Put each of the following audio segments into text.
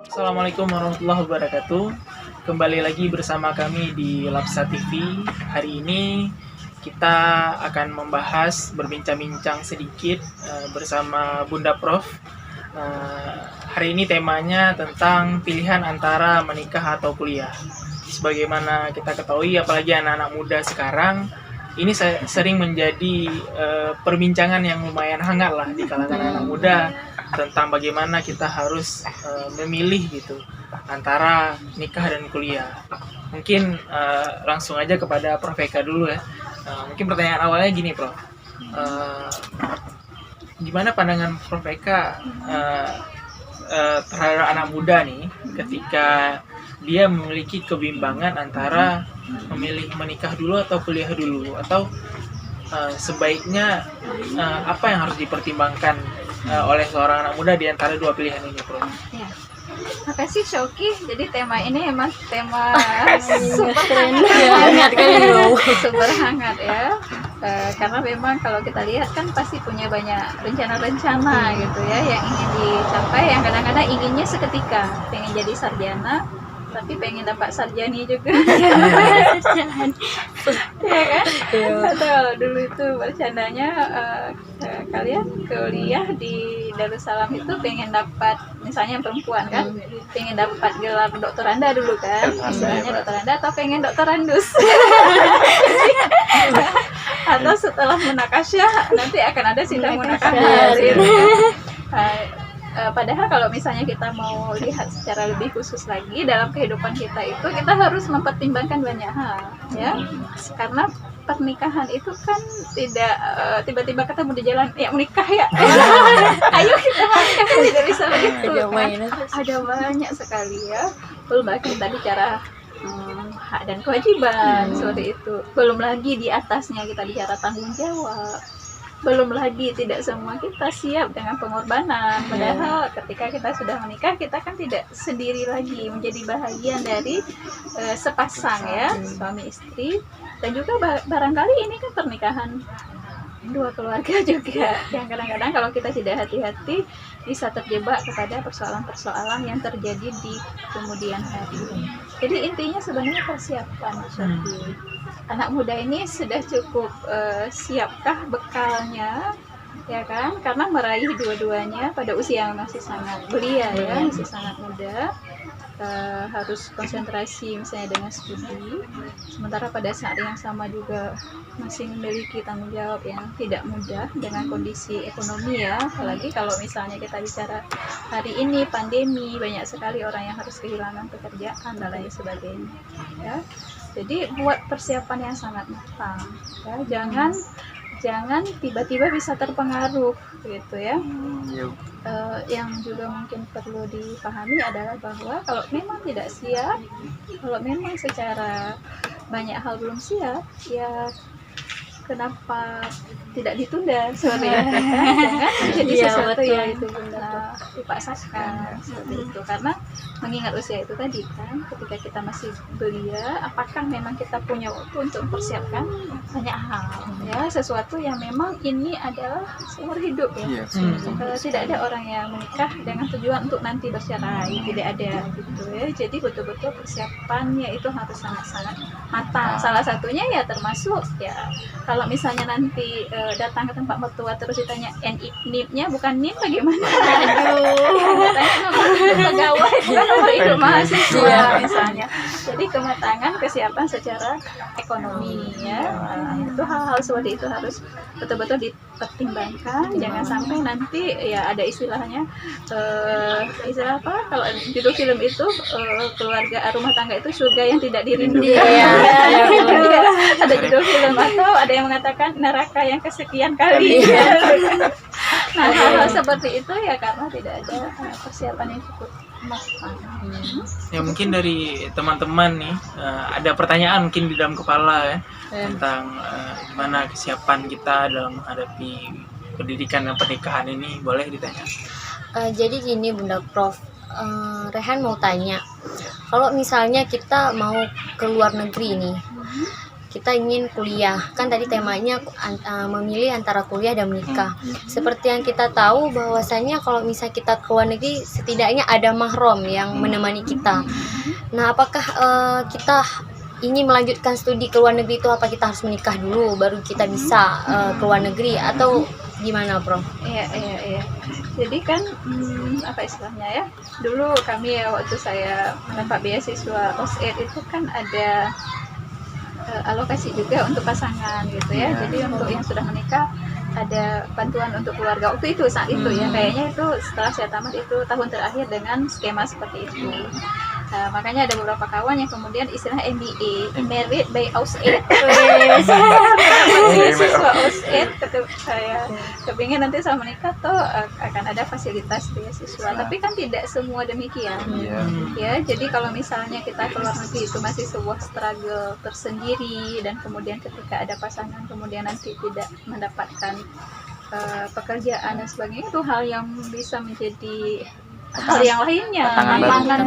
Assalamualaikum warahmatullahi wabarakatuh. Kembali lagi bersama kami di Lapsa TV. Hari ini kita akan membahas, berbincang-bincang sedikit bersama Bunda Prof. Hari ini temanya tentang pilihan antara menikah atau kuliah. Sebagaimana kita ketahui, apalagi anak-anak muda sekarang, ini sering menjadi perbincangan yang lumayan hangat lah di kalangan anak muda tentang bagaimana kita harus memilih gitu antara nikah dan kuliah. Mungkin langsung aja kepada Prof Eka dulu ya. Mungkin pertanyaan awalnya gini, Prof. Gimana pandangan Prof Eka terhadap anak muda nih ketika dia memiliki kebimbangan antara memilih menikah dulu atau kuliah dulu, atau sebaiknya apa yang harus dipertimbangkan oleh seorang anak muda di antara dua pilihan ini, Prof? Ya. Makasih Shoki. Jadi tema ini emang tema super hangat super hangat ya. Karena memang kalau kita lihat kan pasti punya banyak rencana-rencana gitu ya yang ingin dicapai, yang kadang-kadang inginnya seketika, pengen jadi sarjana tapi pengen dapat sarjani juga. Ya kan? Atau dulu itu bercandanya kalian kuliah di Darussalam itu pengen dapat, misalnya perempuan kan, pengen dapat gelar doktoranda dulu kan, istilahnya doktoranda, atau pengen doktorandus. Atau setelah munakasyah nanti akan ada sidang munakasyah gitu. Padahal kalau misalnya kita mau lihat secara lebih khusus lagi dalam kehidupan kita itu, kita harus mempertimbangkan banyak hal ya, karena pernikahan itu kan tidak tiba-tiba ketemu di jalan ya menikah ya. Ayo kita menikah, tidak bisa begitu kan? Ada banyak sekali ya, belum lagi kita bicara hak dan kewajiban seperti itu, belum lagi di atasnya kita bicara tanggung jawab, belum lagi tidak semua kita siap dengan pengorbanan. Padahal ketika kita sudah menikah, kita kan tidak sendiri lagi, menjadi bahagian dari sepasang ya, suami istri. Dan juga barangkali ini kan pernikahan dua keluarga juga, yang kadang-kadang kalau kita tidak hati-hati bisa terjebak kepada persoalan-persoalan yang terjadi di kemudian hari. Jadi intinya sebenarnya persiapan. Anak muda ini sudah cukup siapkah bekalnya, ya kan? Karena meraih dua-duanya pada usia yang masih sangat belia ya, masih sangat muda, harus konsentrasi misalnya dengan studi, sementara pada saat yang sama juga masih memiliki tanggung jawab yang tidak mudah dengan kondisi ekonomi ya. Apalagi kalau misalnya kita bicara hari ini pandemi, banyak sekali orang yang harus kehilangan pekerjaan dan lain sebagainya ya. Jadi buat persiapan yang sangat matang ya, jangan tiba-tiba bisa terpengaruh gitu ya. Yang juga mungkin perlu dipahami adalah bahwa kalau memang tidak siap, kalau memang secara banyak hal belum siap, ya kenapa tidak ditunda seperti itu kan? Jangan menjadi sesuatu yang itu benar dipaksakan seperti itu, karena mengingat usia itu tadi kan, ketika kita masih belia, apakah memang kita punya waktu untuk mempersiapkan banyak hal ya, sesuatu yang memang ini adalah seumur hidup ya. Tidak ada orang yang menikah dengan tujuan untuk nanti bercerai, tidak ada gitu ya. Jadi betul-betul persiapannya itu harus sangat-sangat matang. Salah satunya ya termasuk ya, kalau misalnya nanti datang ke tempat mertua terus ditanya NIP-nya bukan NIP bagaimana? Katanya nomor pegawai bukan nomor hidup mahasiswa misalnya. Jadi kematangan, kesiapan secara ekonomi ya, itu hal-hal seperti itu harus betul-betul dipertimbangkan. Jangan sampai nanti ya ada istilahnya istilah apa? Kalau judul film itu keluarga rumah tangga itu surga yang tidak dirindukan. Ada judul film, atau ada yang mengatakan neraka yang kesekian kali. Nah, hal-hal seperti itu ya karena tidak ada persiapan yang cukup matang. Ya mungkin dari teman-teman nih ada pertanyaan mungkin di dalam kepala ya, tentang gimana kesiapan kita dalam menghadapi pendidikan dan pernikahan ini, boleh ditanya. Jadi gini Bunda Prof, Rehan mau tanya, kalau misalnya kita mau ke luar negeri nih, kita ingin kuliah, kan tadi temanya memilih antara kuliah dan menikah. Seperti yang kita tahu bahwasanya kalau misalnya kita ke luar negeri setidaknya ada mahram yang menemani kita. Nah, apakah kita ingin melanjutkan studi ke luar negeri itu apa kita harus menikah dulu baru kita bisa ke luar negeri atau gimana, Prof? Iya. Jadi kan apa istilahnya ya? Dulu kami ya waktu saya mendapat beasiswa OSED itu kan ada alokasi juga untuk pasangan gitu ya. Jadi untuk yang sudah menikah ada bantuan untuk keluarga waktu itu saat itu ya. Kayaknya itu setelah saya tamat itu tahun terakhir dengan skema seperti itu. Makanya ada beberapa kawan yang kemudian istilah MBA, Married by OSED. Beasiswa OSED, saya kepingin nanti saya menikah toh akan ada fasilitas beasiswa. Tapi kan tidak semua demikian. Ya, jadi kalau misalnya kita keluar negeri itu masih sebuah struggle tersendiri dan kemudian ketika ada pasangan kemudian nanti tidak mendapatkan pekerjaan dan sebagainya, itu hal yang bisa menjadi hal yang lainnya, tantangan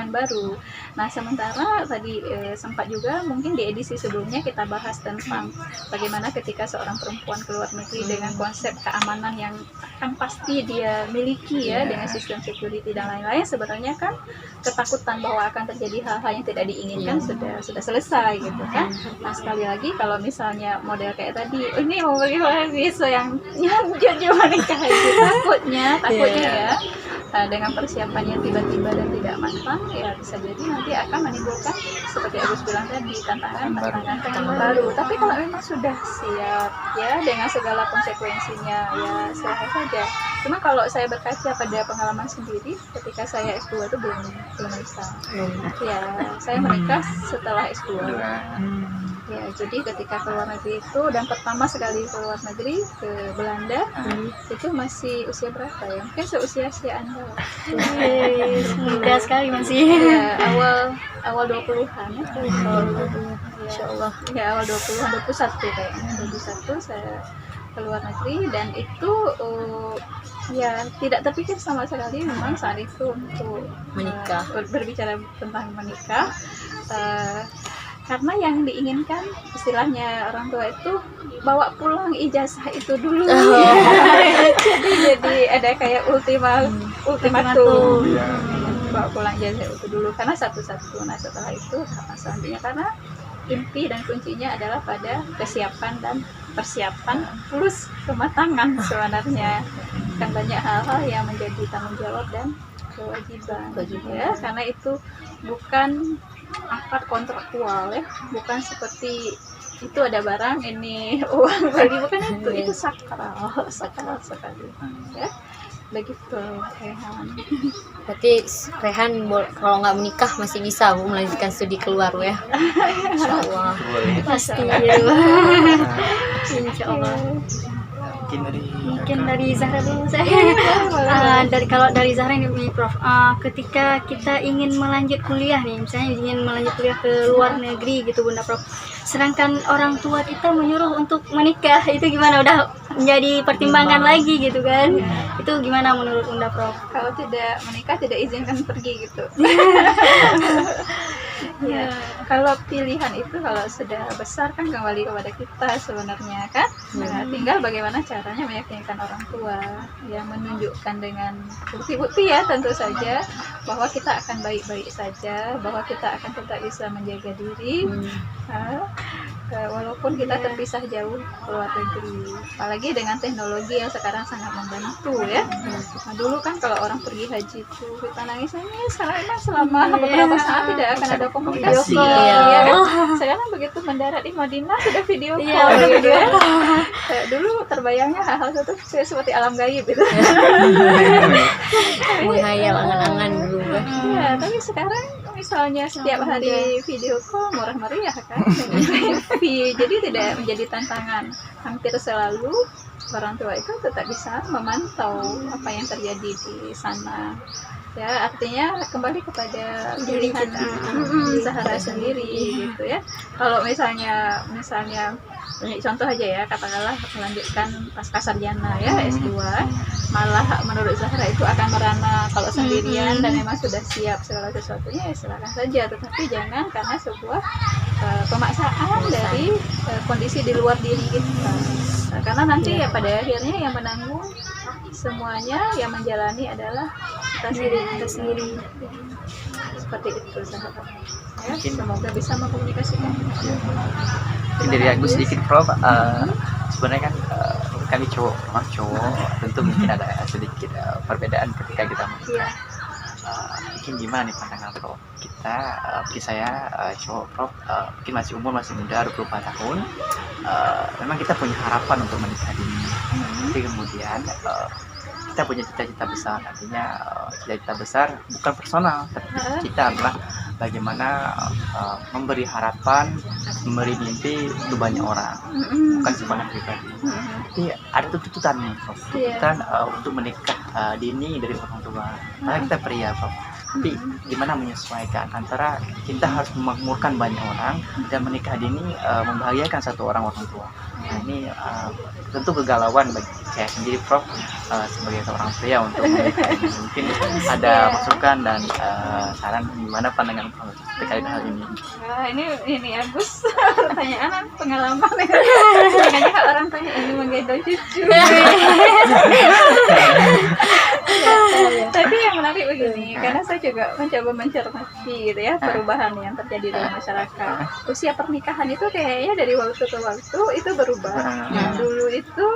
baru. Nah, sementara tadi sempat juga mungkin di edisi sebelumnya kita bahas tentang bagaimana ketika seorang perempuan keluar negeri dengan konsep keamanan yang akan pasti dia miliki ya, dengan sistem security dan lain-lain, sebenarnya kan ketakutan bahwa akan terjadi hal-hal yang tidak diinginkan sudah selesai gitu kan. Nah, sekali lagi kalau misalnya model kayak tadi, ini mau beli beasiswa yang jujur menikah itu takutnya ya. Dengan persiapan yang tiba-tiba dan tidak matang ya bisa jadi nanti akan menimbulkan seperti Agus bilang tadi tantangan baru. Tapi kalau memang sudah siap ya dengan segala konsekuensinya ya silahkan saja. Cuma kalau saya berkaca pada pengalaman sendiri ketika saya S2 itu belum bisa. Ya saya menikah setelah S2. Ya, jadi ketika ke luar negeri itu dan pertama sekali ke luar negeri ke Belanda itu masih usia berapa ya? Mungkin seusia Anda. Muda sekali masih. Ya, awal 20-an ya. Insyaallah. Ya, awal 20-an, 21 kayaknya. 21 saya ke luar negeri dan itu ya tidak terpikir sama sekali memang saat itu untuk menikah. Berbicara tentang menikah. Karena yang diinginkan istilahnya orang tua itu bawa pulang ijazah itu dulu. jadi ada kayak ultimatum. Bawa pulang ijazah itu dulu karena satu-satu. Nah setelah itu tahap selanjutnya karena inti dan kuncinya adalah pada kesiapan dan persiapan plus kematangan sebenarnya. Kan banyak hal-hal yang menjadi tanggung jawab dan kewajiban. Ya, karena itu bukan akad kontraktual ya, bukan seperti itu ada barang ini uang beli, bukan itu sakral sekali ya begitu Rehan. Berarti Rehan kalau nggak menikah masih bisa melanjutkan studi keluar ya. Insyaallah pasti ya. Insyaallah. Mungkin dari Zahra dulu saya. Kalau dari Zahra ini Prof, ketika kita ingin melanjut kuliah nih, misalnya ingin melanjut kuliah ke luar negeri gitu Bunda Prof, sedangkan orang tua kita menyuruh untuk menikah, itu gimana? Udah menjadi pertimbangan lagi gitu kan? Itu gimana menurut Bunda Prof? Kalau tidak menikah tidak izinkan pergi gitu. Ya, kalau pilihan itu kalau sudah besar kan kembali kepada kita sebenarnya kan. Nah, tinggal bagaimana caranya meyakinkan orang tua yang menunjukkan dengan bukti-bukti ya tentu saja bahwa kita akan baik-baik saja, bahwa kita akan tetap bisa menjaga diri. Walaupun kita terpisah jauh keluar negeri, apalagi dengan teknologi yang sekarang sangat membantu ya. Nah, dulu kan kalau orang pergi haji itu kita nangis selama beberapa saat tidak akan ada komunikasi. Ya, kan? Sekarang begitu mendarat di Madinah sudah video call gitu ya. Dulu terbayangnya hal-hal itu seperti alam gaib gitu. Menghayal angan-angan dulu. Ya, tapi sekarang misalnya setiap hari video call murah meriah kan. Jadi tidak menjadi tantangan. Hampir selalu orang tua itu tetap bisa memantau apa yang terjadi di sana. Ya, artinya kembali kepada pilihan Zahra sendiri gitu ya. Kalau misalnya contoh aja ya, katakanlah melanjutkan pasca sarjana ya S2, malah menurut Zahra itu akan merana kalau sendirian dan memang sudah siap segala sesuatunya ya silakan saja, tetapi jangan karena sebuah pemaksaan dari kondisi di luar diri kita. Karena nanti ya pada akhirnya yang menanggung semuanya, yang menjalani adalah kita sendiri. Seperti itu sahabat. Ya, semoga bisa mengkomunikasikan. Mungkin dari aku sedikit Prof, sebenarnya kan kami cowok tentu mungkin ada sedikit perbedaan ketika kita menikah. Mungkin gimana nih pandangan Prof? Kita, mungkin saya cowok Prof, mungkin masih muda 24 tahun. Memang kita punya harapan untuk menikah dini. Tapi kemudian kita punya cita-cita besar. Artinya cita-cita besar bukan personal, tapi kita adalah bagaimana memberi harapan, memberi mimpi untuk banyak orang, bukan sebanyak pribadi. Jadi ada tuntutan nih, Prof. Tuntutan untuk menikah dini dari orang tua. Karena kita pria, Prof. Tapi gimana menyesuaikan antara kita harus memakmurkan banyak orang dan menikah dini membahagiakan satu orang tua. Nah, ini tentu kegalauan bagi saya sendiri, Prof, sebagai seorang pria untuk menikah dini. Mungkin ada masukan dan saran gimana pandangan Prof terkait hal ini. Nah, ini Agus pertanyaan pengalaman. Makanya orang tanya ini menggendong cucu. Tapi yang menarik begini, karena saya juga mencoba mencermati gitu ya perubahan yang terjadi dalam masyarakat. Usia pernikahan itu kayaknya dari waktu ke waktu itu berubah. Yang dulu itu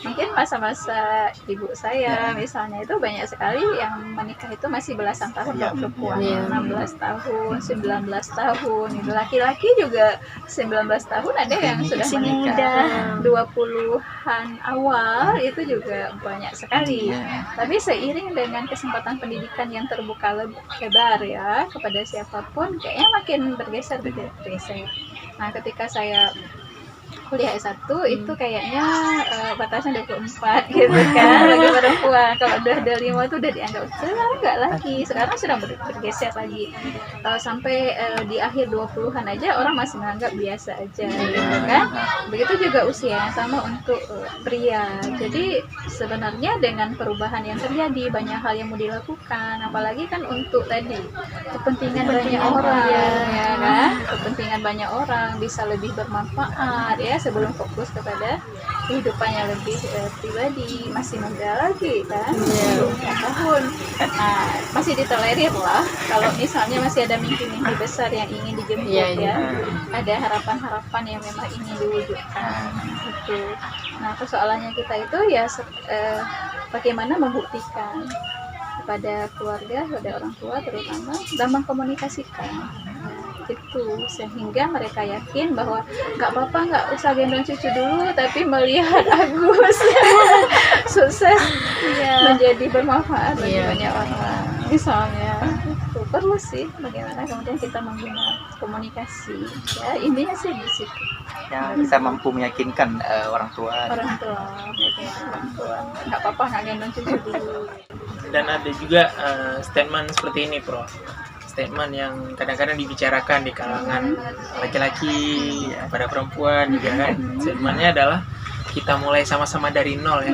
mungkin masa-masa ibu saya misalnya itu banyak sekali yang menikah itu masih belasan tahun kalau perempuan, 16 tahun, 19 tahun, itu laki-laki juga 19 tahun ada yang sudah menikah 20-an awal, itu juga banyak sekali. Tapi seiring dengan kesempatan pendidikan yang terbuka lebar ya kepada siapapun, kayaknya makin bergeser. Nah, ketika saya kuliah S1 itu kayaknya batasnya 24 gitu kan bagi perempuan. Kalau udah 25 itu udah dianggap sekarang enggak lagi, sekarang sudah bergeser lagi sampai di akhir 20-an aja orang masih menganggap biasa aja gitu kan. Begitu juga usia yang sama untuk pria. Jadi sebenarnya dengan perubahan yang terjadi banyak hal yang mau dilakukan, apalagi kan untuk tadi kepentingan banyak orang ya kan, kepentingan banyak orang bisa lebih bermanfaat ya, sebelum fokus kepada kehidupannya lebih pribadi. Masih muda lagi kan, 24 tahun. Nah, masih ditolerir lah kalau misalnya masih ada mimpi-mimpi besar yang ingin dijemput ya. Ada harapan-harapan yang memang ingin diwujudkan gitu. Nah, persoalannya kita itu ya bagaimana membuktikan kepada keluarga, kepada orang tua terutama, dan mengkomunikasikan itu sehingga mereka yakin bahwa nggak apa-apa, nggak usah gendong cucu dulu, tapi melihat Agus sukses menjadi bermanfaat bagi banyak orang misalnya. Itu perlu sih bagaimana kemudian kita menggunakan komunikasi ya, intinya sih di situ ya, kita mampu meyakinkan orang tua nggak apa-apa, nggak gendong cucu dulu. Dan ada juga statement seperti ini, Prof. Statement yang kadang-kadang dibicarakan di kalangan laki-laki pada perempuan juga kan. Statementnya adalah kita mulai sama-sama dari nol ya.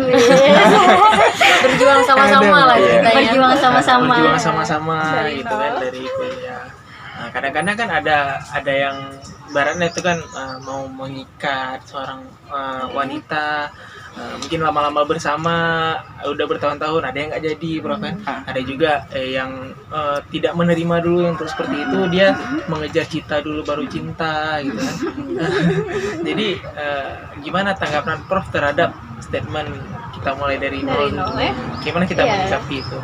Berjuang sama-sama lah kita ya. Berjuang sama-sama. Berjuang sama-sama gitu kan dari kuliah. Nah, kadang-kadang kan ada yang ibaratnya itu kan mau mengikat seorang wanita, mungkin lama-lama bersama udah bertahun-tahun, ada yang nggak jadi, Prof kan. Ada juga yang tidak menerima dulu untuk seperti itu, dia mengejar cita dulu baru cinta gitu kan. Jadi gimana tanggapan Prof terhadap statement kita mulai dari nol ya? Gimana kita menyikapi itu?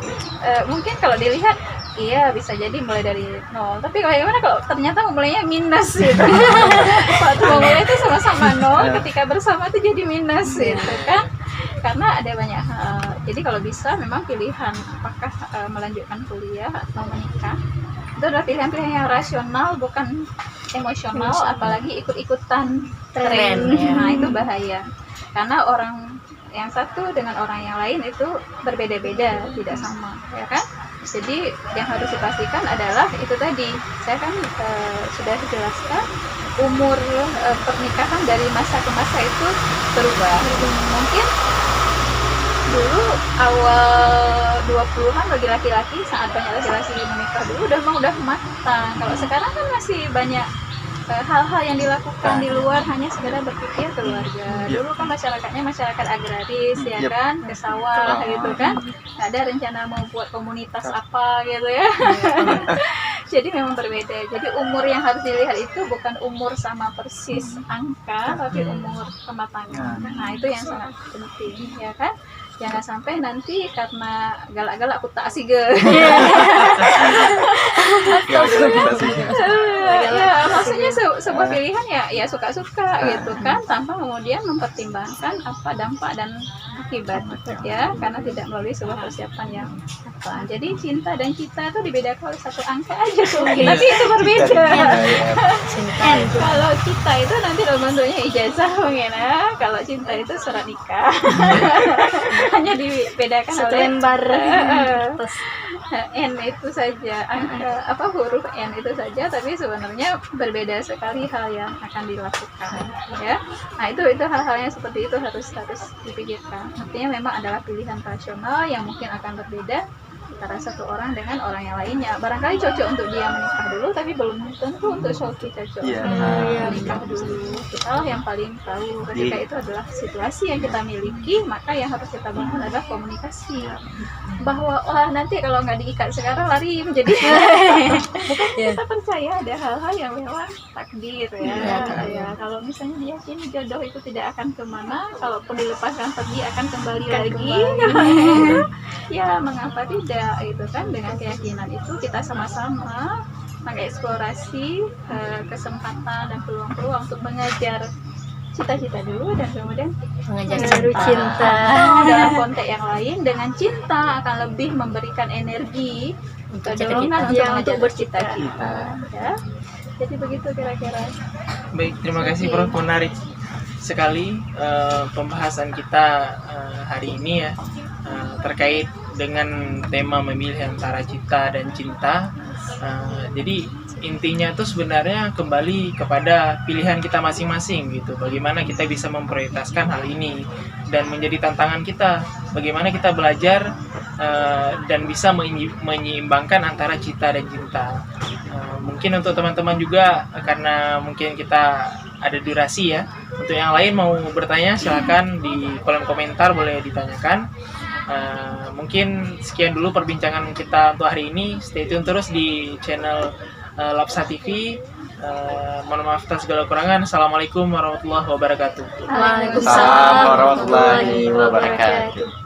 Mungkin kalau dilihat iya bisa jadi mulai dari nol, tapi bagaimana kalau ternyata mulainya minus gitu. Waktu mulai itu sama-sama nol, ketika bersama itu jadi minus gitu kan, karena ada banyak hal. Jadi kalau bisa memang pilihan apakah melanjutkan kuliah atau menikah itu adalah pilihan-pilihan yang rasional, bukan emosional, apalagi ikut-ikutan tren. Nah, itu bahaya karena orang yang satu dengan orang yang lain itu berbeda-beda, tidak sama ya kan. Jadi yang harus dipastikan adalah itu tadi, saya kan sudah dijelaskan umur pernikahan dari masa ke masa itu berubah. Mungkin dulu awal 20-an bagi laki-laki, sangat banyak laki-laki menikah dulu udah matang. Kalau sekarang kan masih banyak hal-hal yang dilakukan di luar hanya sekedar berpikir keluarga. Dulu kan masyarakatnya masyarakat agraris ya kan, ke sawah gitu kan, nggak ada rencana mau buat komunitas apa gitu ya. Jadi memang berbeda. Jadi umur yang harus dilihat itu bukan umur sama persis angka, tapi umur kematangan. Nah itu yang sangat penting ya kan. Jangan sampai nanti karena galak-galak aku tak sige. Ya, maksudnya sebuah pilihan ya suka-suka gitu kan, tanpa kemudian mempertimbangkan apa dampak dan akibat ya, karena tidak melalui sebuah persiapan yang apa. Jadi cinta dan cita itu dibedakan oleh satu angka aja tuh, tapi itu berbeda. Kalau cita itu nanti dalam bentuknya ijazah mungkin ya, kalau cinta itu surat nikah. Hanya dibedakan Satu oleh lembar. N itu saja, angka apa huruf N itu saja, tapi sebenarnya berbeda sekali hal yang akan dilakukan ya. Nah itu hal-hal yang seperti itu harus dipikirkan. Artinya memang adalah pilihan rasional yang mungkin akan berbeda antara satu orang dengan orang yang lainnya. Barangkali cocok untuk dia menikah dulu, tapi belum tentu untuk Sophie cocok menikah dulu. Kita lah yang paling tahu ketika itu adalah situasi yang kita miliki, maka yang harus kita bangun adalah komunikasi. Bahwa wah nanti kalau nggak diikat sekarang lari menjadi kita percaya ada hal-hal yang memang takdir ya. Kalau misalnya diyakini jodoh itu tidak akan kemana, kalaupun dilepaskan pergi akan kembali lagi. Ya mengapa tidak itu kan, dengan keyakinan itu kita sama-sama mengeksplorasi kesempatan dan peluang-peluang untuk mengejar cita-cita dulu, dan kemudian mengajar cinta dalam konteks yang lain. Dengan cinta akan lebih memberikan energi untuk dorongan cita-cita. untuk bercita-cita ya. Jadi begitu kira-kira. Baik, terima kasih Prof, menarik sekali pembahasan kita hari ini ya, terkait dengan tema memilih antara cita dan cinta. Jadi intinya itu sebenarnya kembali kepada pilihan kita masing-masing gitu. Bagaimana kita bisa memprioritaskan hal ini, dan menjadi tantangan kita bagaimana kita belajar dan bisa menyeimbangkan antara cita dan cinta. Mungkin untuk teman-teman juga, karena mungkin kita ada durasi ya, untuk yang lain mau bertanya silakan di kolom komentar, boleh ditanyakan. Mungkin sekian dulu perbincangan kita untuk hari ini. Stay tune terus di channel Lapsa TV. Mohon maaf atas segala kekurangan. Assalamualaikum warahmatullahi wabarakatuh. Waalaikumsalam warahmatullahi wabarakatuh.